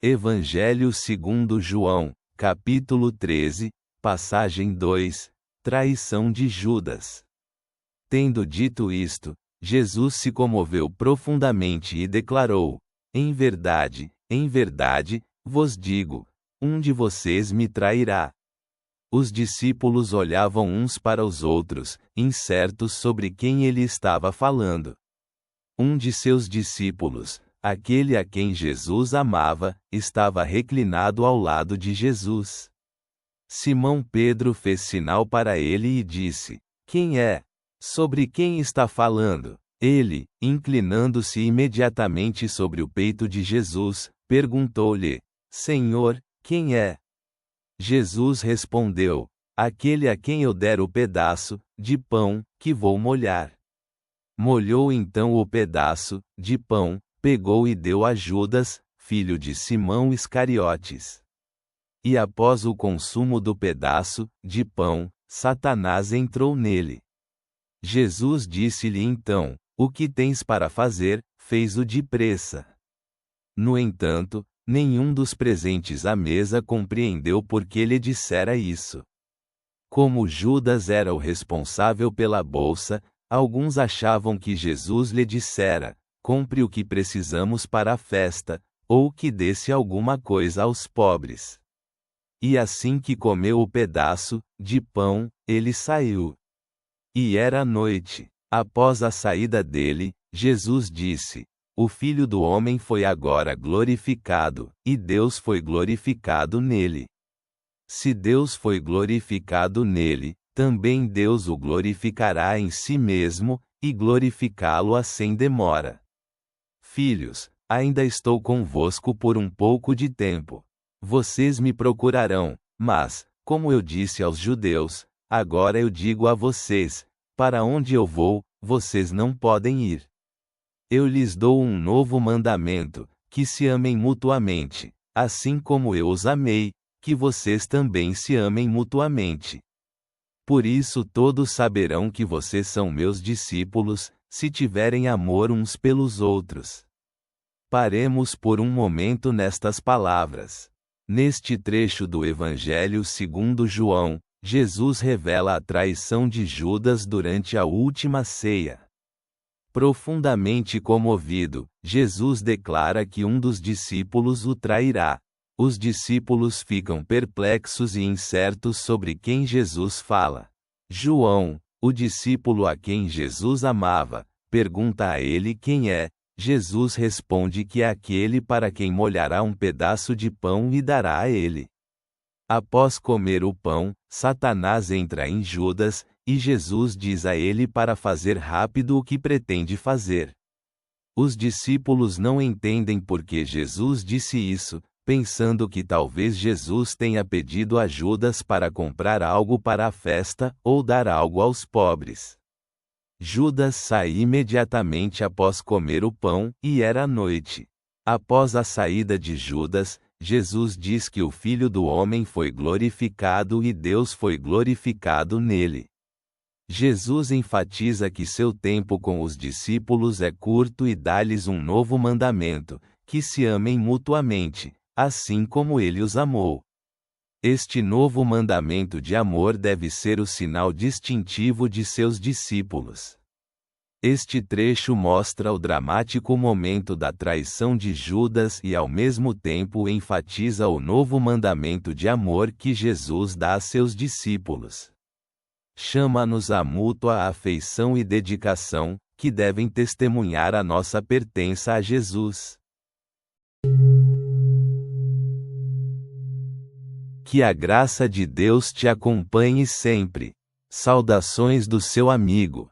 Evangelho segundo João, capítulo 13, passagem 2, traição de Judas. Tendo dito isto, Jesus se comoveu profundamente e declarou: em verdade, vos digo, um de vocês me trairá. Os discípulos olhavam uns para os outros, incertos sobre quem ele estava falando. Um de seus discípulos, aquele a quem Jesus amava, estava reclinado ao lado de Jesus. Simão Pedro fez sinal para ele e disse: quem é? Sobre quem está falando? Ele, inclinando-se imediatamente sobre o peito de Jesus, perguntou-lhe: Senhor, quem é? Jesus respondeu: aquele a quem eu der o pedaço de pão que vou molhar. Molhou então o pedaço de pão, pegou e deu a Judas, filho de Simão Iscariotes. E após o consumo do pedaço de pão, Satanás entrou nele. Jesus disse-lhe então: o que tens para fazer, fez-o depressa. No entanto, nenhum dos presentes à mesa compreendeu por que lhe dissera isso. Como Judas era o responsável pela bolsa, alguns achavam que Jesus lhe dissera: compre o que precisamos para a festa, ou que desse alguma coisa aos pobres. E assim que comeu o pedaço de pão, ele saiu. E era noite. Após a saída dele, Jesus disse: o Filho do Homem foi agora glorificado, e Deus foi glorificado nele. Se Deus foi glorificado nele, também Deus o glorificará em si mesmo, e glorificá-lo-á sem demora. Filhos, ainda estou convosco por um pouco de tempo. Vocês me procurarão, mas, como eu disse aos judeus, agora eu digo a vocês: para onde eu vou, vocês não podem ir. Eu lhes dou um novo mandamento, que se amem mutuamente, assim como eu os amei, que vocês também se amem mutuamente. Por isso todos saberão que vocês são meus discípulos, se tiverem amor uns pelos outros. Paremos por um momento nestas palavras. Neste trecho do Evangelho segundo João, Jesus revela a traição de Judas durante a última ceia. Profundamente comovido, Jesus declara que um dos discípulos o trairá. Os discípulos ficam perplexos e incertos sobre quem Jesus fala. João, o discípulo a quem Jesus amava, pergunta a ele quem é. Jesus responde que é aquele para quem molhará um pedaço de pão e dará a ele. Após comer o pão, Satanás entra em Judas, e Jesus diz a ele para fazer rápido o que pretende fazer. Os discípulos não entendem por que Jesus disse isso, pensando que talvez Jesus tenha pedido a Judas para comprar algo para a festa, ou dar algo aos pobres. Judas sai imediatamente após comer o pão, e era noite. Após a saída de Judas, Jesus diz que o Filho do Homem foi glorificado e Deus foi glorificado nele. Jesus enfatiza que seu tempo com os discípulos é curto e dá-lhes um novo mandamento, que se amem mutuamente, assim como ele os amou. Este novo mandamento de amor deve ser o sinal distintivo de seus discípulos. Este trecho mostra o dramático momento da traição de Judas e ao mesmo tempo enfatiza o novo mandamento de amor que Jesus dá a seus discípulos. Chama-nos à mútua afeição e dedicação, que devem testemunhar a nossa pertença a Jesus. Que a graça de Deus te acompanhe sempre. Saudações do seu amigo